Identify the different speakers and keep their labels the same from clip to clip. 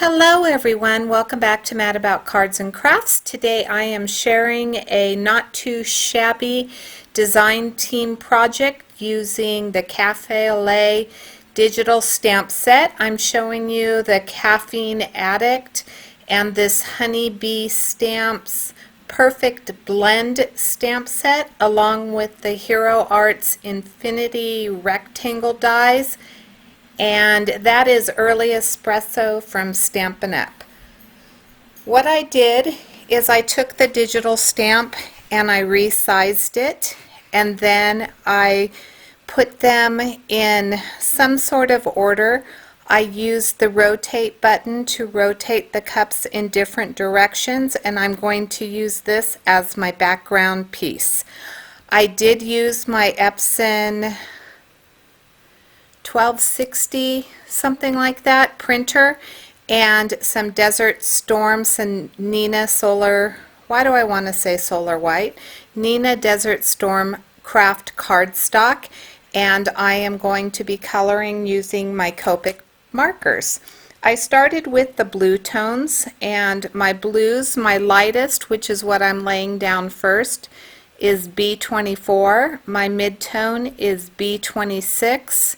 Speaker 1: Hello everyone, welcome back to Mad About Cards and Crafts. Today I am sharing a not too shabby design team project using the Café Latte digital stamp set. I'm showing you the Caffeine Addict and this Honeybee Stamps Perfect Blend stamp set along with the Hero Arts Infinity Rectangle dies, and that is Early Espresso from Stampin' Up. What I did is I took the digital stamp and I resized it, and then I put them in some sort of order. I used the rotate button to rotate the cups in different directions, and I'm going to use this as my background piece. I did use my Epson 1260, something like that, printer, and some Desert Storm, some Neenah Solar, why do I want to say Solar White? Neenah Desert Storm Craft Cardstock, and I am going to be coloring using my Copic markers. I started with the blue tones, and my blues, my lightest, which is what I'm laying down first, is B24. My mid-tone is B26.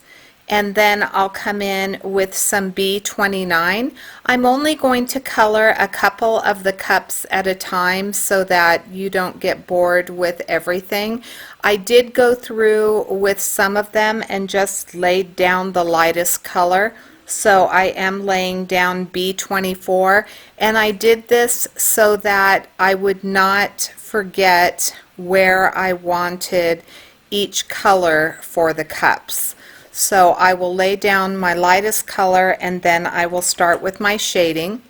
Speaker 1: And then I'll come in with some B29. I'm only going to color a couple of the cups at a time so that you don't get bored with everything. I did go through with some of them and just laid down the lightest color. So I am laying down B24, and I did this so that I would not forget where I wanted each color for the cups. So I will lay down my lightest color and then I will start with my shading.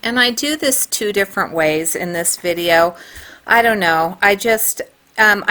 Speaker 1: And I do this two different ways in this video. I don't know, I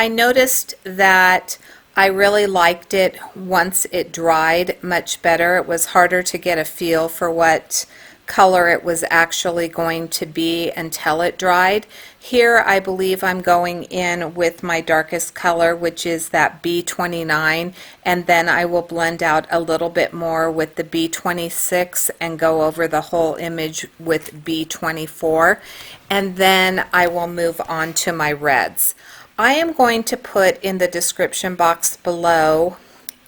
Speaker 1: noticed that I really liked it once it dried much better. It was harder to get a feel for what color it was actually going to be until it dried. Here I believe I'm going in with my darkest color, which is that B29, and then I will blend out a little bit more with the B26 and go over the whole image with B24, and then I will move on to my reds. I am going to put in the description box below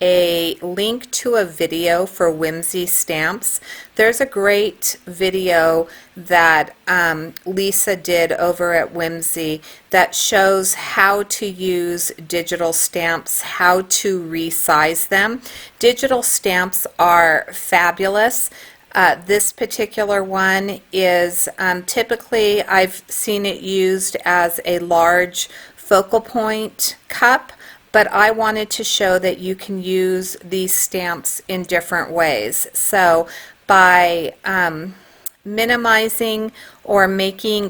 Speaker 1: a link to a video for Whimsy Stamps. There's a great video that Lisa did over at Whimsy that shows how to use digital stamps, how to resize them. Digital stamps are fabulous. This particular one is typically I've seen it used as a large focal point cup, but I wanted to show that you can use these stamps in different ways. So by minimizing or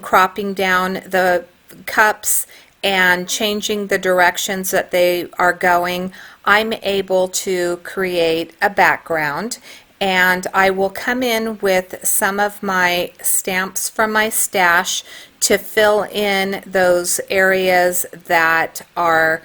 Speaker 1: cropping down the cups and changing the directions that they are going, I'm able to create a background. And I will come in with some of my stamps from my stash to fill in those areas that are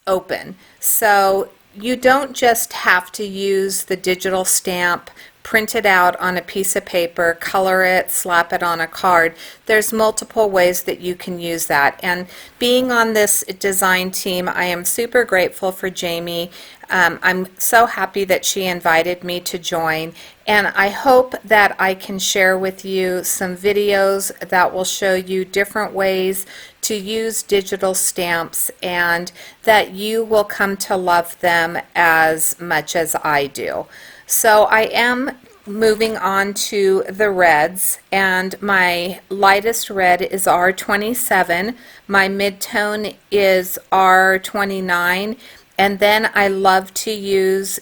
Speaker 1: open. So you don't just have to use the digital stamp, print it out on a piece of paper, color it, slap it on a card. There's multiple ways that you can use that. And being on this design team, I am super grateful for Jamie. I'm so happy that she invited me to join, and I hope that I can share with you some videos that will show you different ways to use digital stamps and that you will come to love them as much as I do. So I am moving on to the reds, and my lightest red is R27, my mid-tone is R29, and then I love to use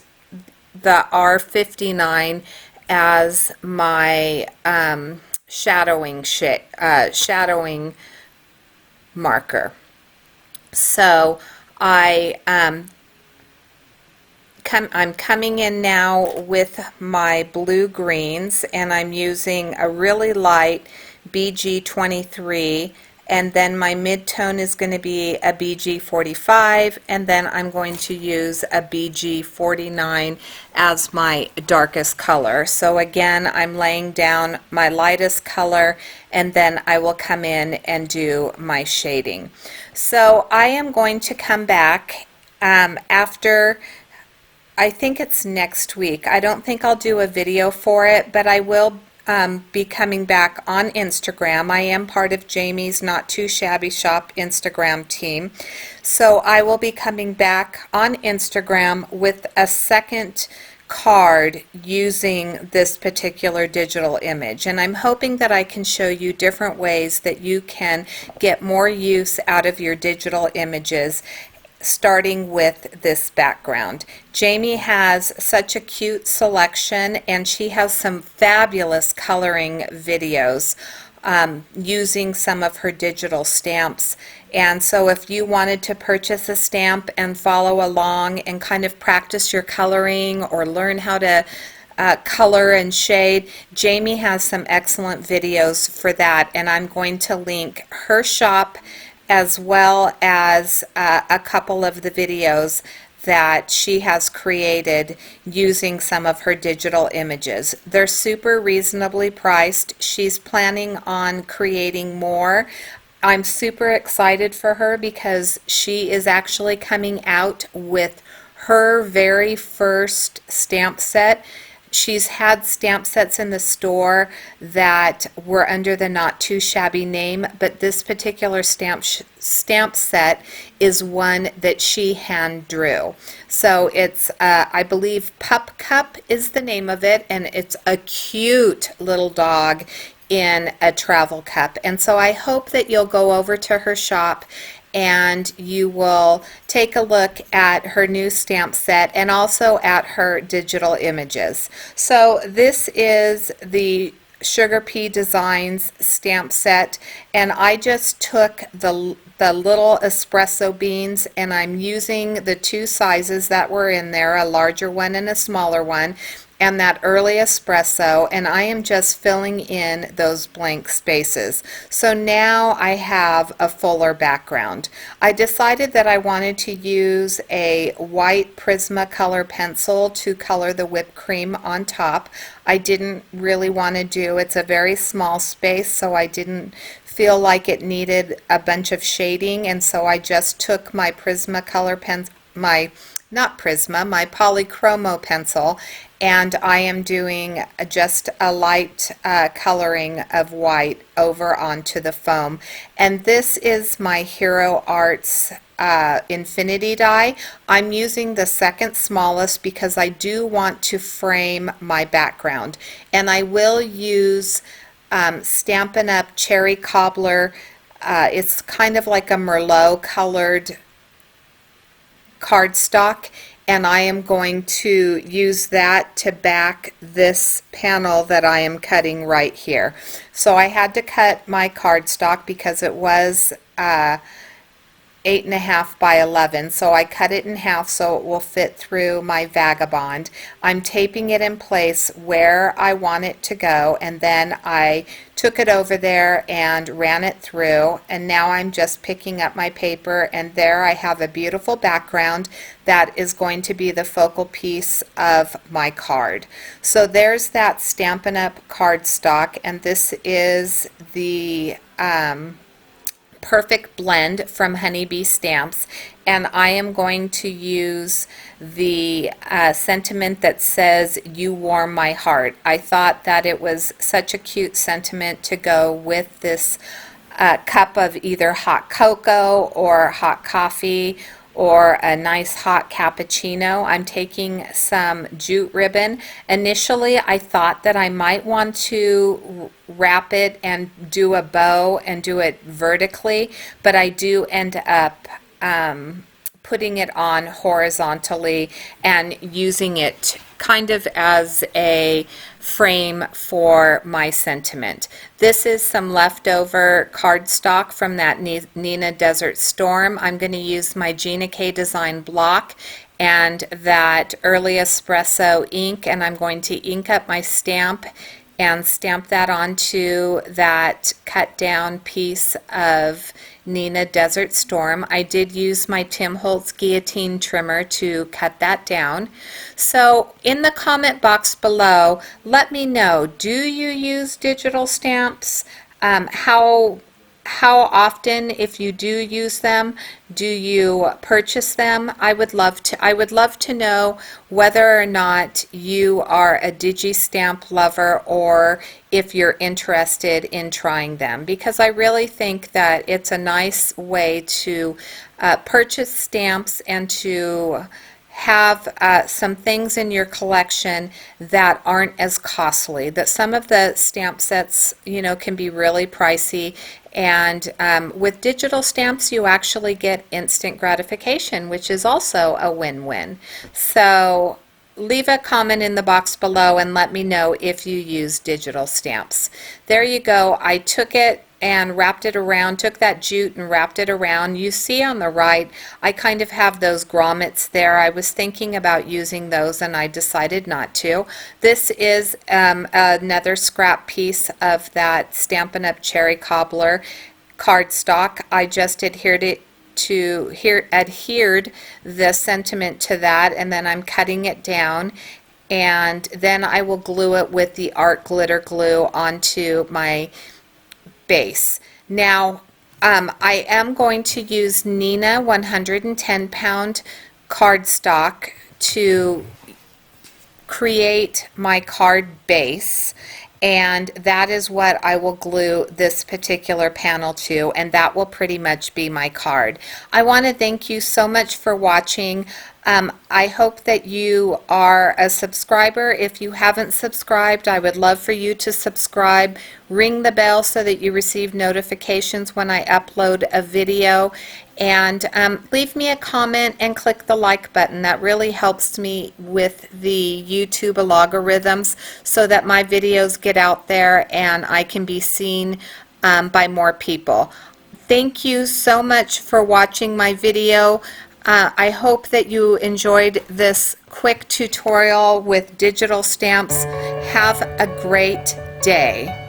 Speaker 1: the R59 as my shadowing marker. So I'm coming in now with my blue greens, and I'm using a really light BG23 and then my mid-tone is going to be a BG45, and then I'm going to use a BG49 as my darkest color. So again, I'm laying down my lightest color, and then I will come in and do my shading. So I am going to come back after, I think it's next week. I don't think I'll do a video for it, but I will be coming back on Instagram. I am part of Jamie's Not Too Shabby Shop Instagram team. So I will be coming back on Instagram with a second card using this particular digital image, and I'm hoping that I can show you different ways that you can get more use out of your digital images, starting with this background. Jamie has such a cute selection, and she has some fabulous coloring videos using some of her digital stamps. And so if you wanted to purchase a stamp and follow along and kind of practice your coloring or learn how to color and shade, Jamie has some excellent videos for that, and I'm going to link her shop as well as a couple of the videos that she has created using some of her digital images. They're super reasonably priced. She's planning on creating more. I'm super excited for her because she is actually coming out with her very first stamp set. She's had stamp sets in the store that were under the Not Too Shabby name, but this particular stamp set is one that she hand drew. So it's, I believe Pup Cup is the name of it, and it's a cute little dog in a travel cup. And so I hope that you'll go over to her shop and you will take a look at her new stamp set and also at her digital images. So this is the Sugar Pea Designs stamp set, and I just took the little espresso beans, and I'm using the two sizes that were in there, a larger one and a smaller one, and that early espresso, and I am just filling in those blank spaces. So now I have a fuller background. I decided that I wanted to use a white Prismacolor pencil to color the whipped cream on top. I didn't really want to do, it's a very small space, so I didn't feel like it needed a bunch of shading, and so I just took my Prismacolor pen, my polychromo pencil, and I am doing just a light coloring of white over onto the foam. And this is my Hero Arts infinity die. I'm using the second smallest because I do want to frame my background, and I will use Stampin' Up! Cherry Cobbler. It's kind of like a Merlot colored cardstock, and I am going to use that to back this panel that I am cutting right here. So I had to cut my cardstock because it was 8.5 by 11, so I cut it in half so it will fit through my Vagabond. I'm taping it in place where I want it to go, and then I took it over there and ran it through, and now I'm just picking up my paper, and there I have a beautiful background that is going to be the focal piece of my card. So there's that Stampin' Up! Cardstock, and this is the Perfect Blend from Honeybee Stamps, and I am going to use the sentiment that says "You warm my heart." I thought that it was such a cute sentiment to go with this cup of either hot cocoa or hot coffee or a nice hot cappuccino. I'm taking some jute ribbon. Initially I thought that I might want to wrap it and do a bow and do it vertically, but I do end up putting it on horizontally and using it kind of as a frame for my sentiment. This is some leftover cardstock from that Neenah Desert Storm. I'm going to use my Gina K Design block and that early espresso ink, and I'm going to ink up my stamp and stamp that onto that cut down piece of Neenah Desert Storm. I did use my Tim Holtz guillotine trimmer to cut that down. So in the comment box below, let me know, do you use digital stamps? How often, if you do use them, do you purchase them? I would love to know whether or not you are a Digi stamp lover or if you're interested in trying them, because I really think that it's a nice way to purchase stamps and to have some things in your collection that aren't as costly. That some of the stamp sets, can be really pricey, and with digital stamps you actually get instant gratification, which is also a win-win. So leave a comment in the box below and let me know if you use digital stamps. There you go. I took it and wrapped it around, took that jute and wrapped it around. You see on the right, I kind of have those grommets there. I was thinking about using those and I decided not to. This is another scrap piece of that Stampin' Up! Cherry Cobbler cardstock. I just adhered the sentiment to that, and then I'm cutting it down, and then I will glue it with the art glitter glue onto my base. Now I am going to use Neenah 110-pound cardstock to create my card base, and that is what I will glue this particular panel to, and that will pretty much be my card. I want to thank you so much for watching. I hope that you are a subscriber. If you haven't subscribed, I would love for you to subscribe. Ring the bell so that you receive notifications when I upload a video, and leave me a comment and click the like button. That really helps me with the YouTube algorithms so that my videos get out there and I can be seen by more people. Thank you so much for watching my video. I hope that you enjoyed this quick tutorial with digital stamps. Have a great day.